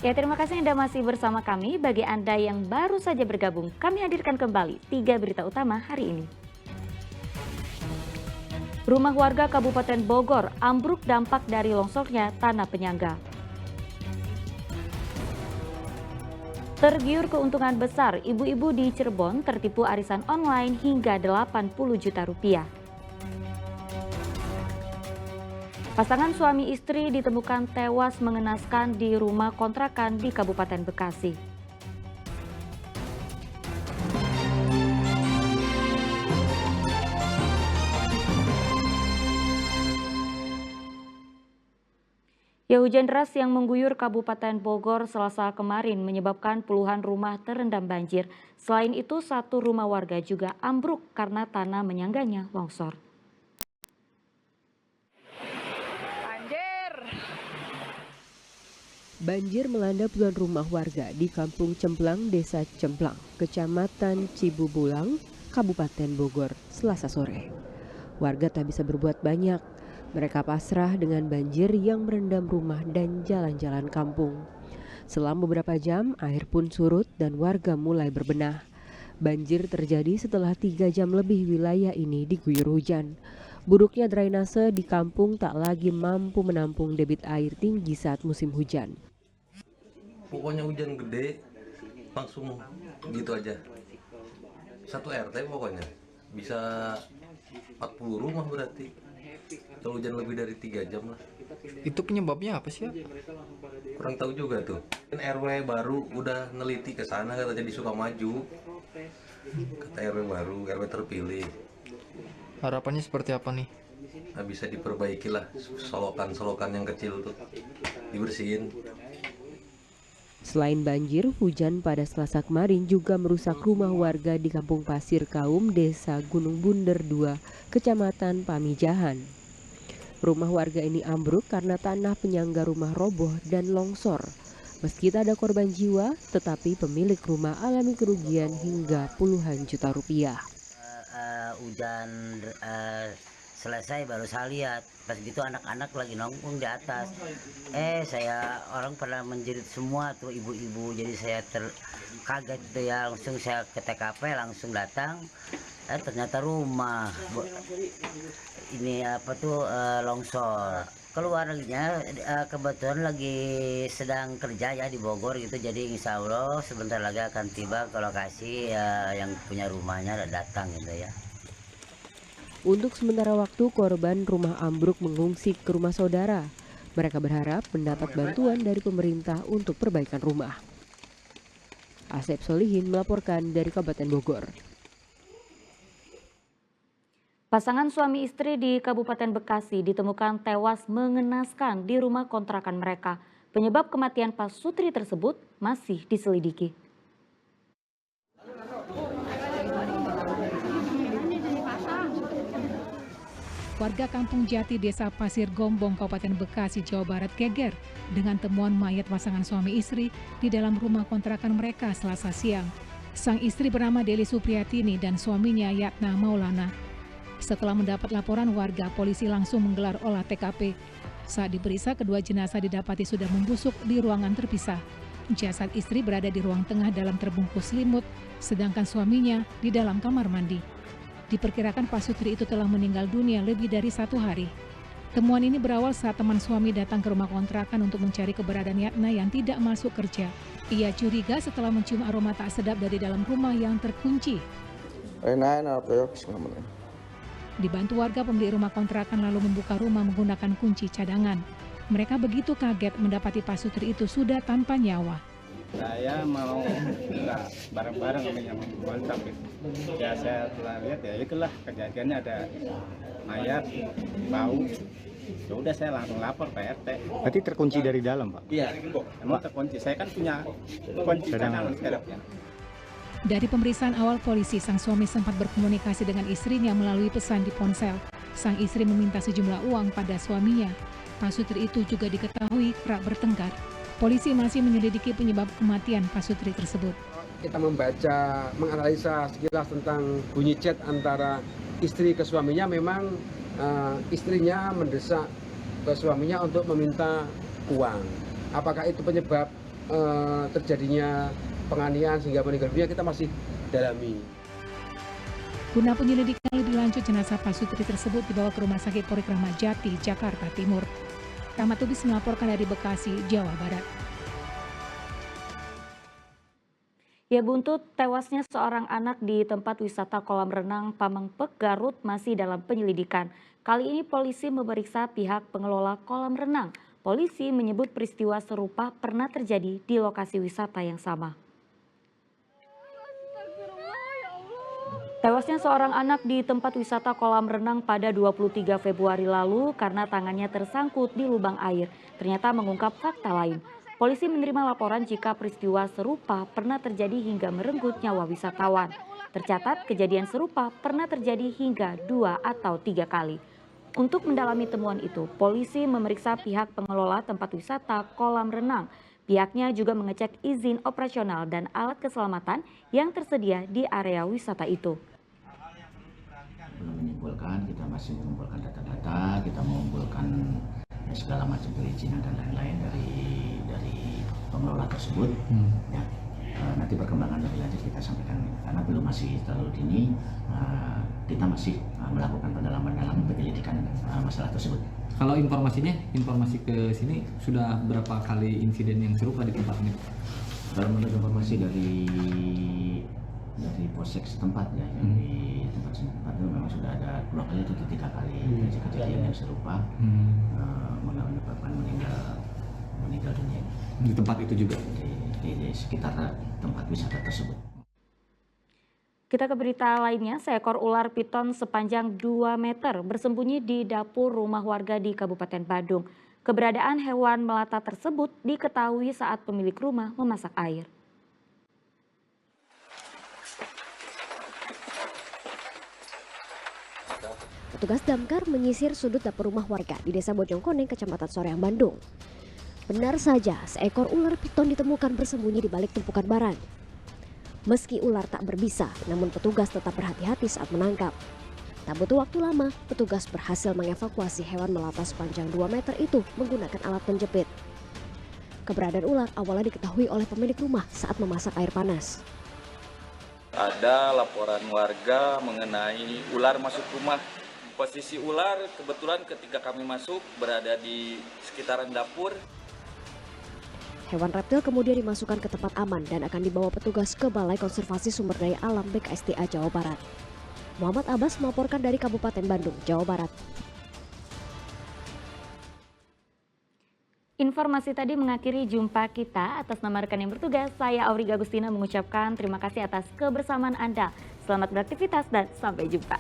Ya, terima kasih Anda masih bersama kami. Bagi Anda yang baru saja bergabung, kami hadirkan kembali 3 berita utama hari ini. Rumah warga Kabupaten Bogor ambruk dampak dari longsornya tanah penyangga. Tergiur keuntungan besar, ibu-ibu di Cirebon tertipu arisan online hingga 80 juta rupiah. Pasangan suami istri ditemukan tewas mengenaskan di rumah kontrakan di Kabupaten Bekasi. Ya, hujan deras yang mengguyur Kabupaten Bogor Selasa kemarin menyebabkan puluhan rumah terendam banjir. Selain itu, satu rumah warga juga ambruk karena tanah menyangganya longsor. Banjir melanda puluhan rumah warga di Kampung Cemplang, Desa Cemplang, Kecamatan Cibubulang, Kabupaten Bogor, Selasa sore. Warga tak bisa berbuat banyak. Mereka pasrah dengan banjir yang merendam rumah dan jalan-jalan kampung. Selama beberapa jam, air pun surut dan warga mulai berbenah. Banjir terjadi setelah 3 jam lebih wilayah ini diguyur hujan. Buruknya drainase di kampung tak lagi mampu menampung debit air tinggi saat musim hujan. Pokoknya hujan gede, langsung gitu aja. Satu RT pokoknya, bisa 40 rumah berarti. Kalau hujan lebih dari 3 jam lah. Itu penyebabnya apa sih ya? Kurang tahu juga tuh. RW baru udah neliti ke sana katanya di Sukamaju. Kata RW baru, RW terpilih. Harapannya seperti apa nih? Nah, bisa diperbaiki lah solokan-solokan yang kecil tuh. Dibersihin. Selain banjir, hujan pada Selasa kemarin juga merusak rumah warga di Kampung Pasir Kaum, Desa Gunung Bunder 2, Kecamatan Pamijahan. Rumah warga ini ambruk karena tanah penyangga rumah roboh dan longsor. Meski tak ada korban jiwa, tetapi pemilik rumah alami kerugian hingga puluhan juta rupiah. Hujan selesai baru saya lihat, pas gitu anak-anak lagi nongkrong di atas. Saya orang pada menjerit semua tuh, ibu-ibu, jadi saya kaget tuh ya, langsung saya ke TKP, langsung datang. Ternyata rumah ini longsor. Keluarganya kebetulan lagi sedang kerja ya di Bogor gitu, jadi insya Allah sebentar lagi akan tiba ke lokasi, yang punya rumahnya datang gitu ya. Untuk sementara waktu, korban rumah ambruk mengungsi ke rumah saudara. Mereka berharap mendapat bantuan dari pemerintah untuk perbaikan rumah. Asep Solihin melaporkan dari Kabupaten Bogor. Pasangan suami istri di Kabupaten Bekasi ditemukan tewas mengenaskan di rumah kontrakan mereka. Penyebab kematian Pak Sutri tersebut masih diselidiki. Warga Kampung Jati, Desa Pasir Gombong, Kabupaten Bekasi, Jawa Barat geger dengan temuan mayat pasangan suami istri di dalam rumah kontrakan mereka Selasa siang. Sang istri bernama Deli Supriyatini dan suaminya Yatna Maulana. Setelah mendapat laporan warga, polisi langsung menggelar olah TKP. Saat diperiksa, kedua jenazah didapati sudah membusuk di ruangan terpisah. Jasad istri berada di ruang tengah dalam terbungkus selimut, sedangkan suaminya di dalam kamar mandi. Diperkirakan Pak Sutri itu telah meninggal dunia lebih dari 1 hari. Temuan ini berawal saat teman suami datang ke rumah kontrakan untuk mencari keberadaan Yatna yang tidak masuk kerja. Ia curiga setelah mencium aroma tak sedap dari dalam rumah yang terkunci. Dibantu warga, pemilik rumah kontrakan lalu membuka rumah menggunakan kunci cadangan. Mereka begitu kaget mendapati Pak Sutri itu sudah tanpa nyawa. Saya mau bareng-bareng sama yang kontrak. Ya saya telah lihat ya itulah kejadiannya, ada mayat, bau. Ya udah saya langsung lapor Pak RT. Berarti terkunci dari dalam, Pak? Iya, emang terkunci. Saya kan punya kunci cadangan sekarang. Dari pemeriksaan awal polisi, sang suami sempat berkomunikasi dengan istrinya melalui pesan di ponsel. Sang istri meminta sejumlah uang pada suaminya. Pak Sutri itu juga diketahui kerap bertengkar. Polisi masih menyelidiki penyebab kematian Pak Sutri tersebut. Kita membaca, menganalisa sekilas tentang bunyi chat antara istri ke suaminya. Memang istrinya mendesak ke suaminya untuk meminta uang. Apakah itu penyebab terjadinya penganiayaan sehingga meninggal dunia kita masih dalami. Guna penyelidikan lebih lanjut, jenazah Pak Sutri tersebut dibawa ke Rumah Sakit Polri Kramat Jati, Jakarta Timur. Rahmat Tubis melaporkan dari Bekasi, Jawa Barat. Ya, buntut tewasnya seorang anak di tempat wisata kolam renang Pamengpek, Garut masih dalam penyelidikan. Kali ini polisi memeriksa pihak pengelola kolam renang. Polisi menyebut peristiwa serupa pernah terjadi di lokasi wisata yang sama. Tewasnya seorang anak di tempat wisata kolam renang pada 23 Februari lalu karena tangannya tersangkut di lubang air. Ternyata mengungkap fakta lain. Polisi menerima laporan jika peristiwa serupa pernah terjadi hingga merenggut nyawa wisatawan. Tercatat kejadian serupa pernah terjadi hingga 2 atau 3 kali. Untuk mendalami temuan itu, polisi memeriksa pihak pengelola tempat wisata kolam renang. Pihaknya juga mengecek izin operasional dan alat keselamatan yang tersedia di area wisata itu. Belum menyimpulkan, kita masih mengumpulkan data-data, kita mengumpulkan segala macam perizinan dan lain-lain dari pengelola tersebut. Ya, nanti perkembangan lebih lanjut kita sampaikan, karena belum masih terlalu dini. Kita masih melakukan pendalaman dalam penyelidikan masalah tersebut. Kalau informasi ke sini sudah berapa kali insiden yang serupa di tempat ini? Kalau menurut informasi dari polsek setempat ya, di tempat setempat itu memang sudah ada 2 kali atau 3 kali kejadian yang serupa menyebabkan meninggal dunia. Di tempat itu juga? Di sekitar tempat wisata tersebut. Kita ke berita lainnya, seekor ular piton sepanjang 2 meter bersembunyi di dapur rumah warga di Kabupaten Badung. Keberadaan hewan melata tersebut diketahui saat pemilik rumah memasak air. Petugas damkar menyisir sudut dapur rumah warga di Desa Bojongkoneng, Kecamatan Soreang, Bandung. Benar saja, seekor ular piton ditemukan bersembunyi di balik tumpukan barang. Meski ular tak berbisa, namun petugas tetap berhati-hati saat menangkap. Tak butuh waktu lama, petugas berhasil mengevakuasi hewan melata sepanjang 2 meter itu menggunakan alat penjepit. Keberadaan ular awalnya diketahui oleh pemilik rumah saat memasak air panas. Ada laporan warga mengenai ular masuk rumah. Posisi ular kebetulan ketika kami masuk berada di sekitaran dapur. Hewan reptil kemudian dimasukkan ke tempat aman dan akan dibawa petugas ke Balai Konservasi Sumber Daya Alam BKSDA Jawa Barat. Muhammad Abbas melaporkan dari Kabupaten Bandung, Jawa Barat. Informasi tadi mengakhiri jumpa kita. Atas nama rekan yang bertugas, saya Auriga Agustina mengucapkan terima kasih atas kebersamaan Anda. Selamat beraktivitas dan sampai jumpa.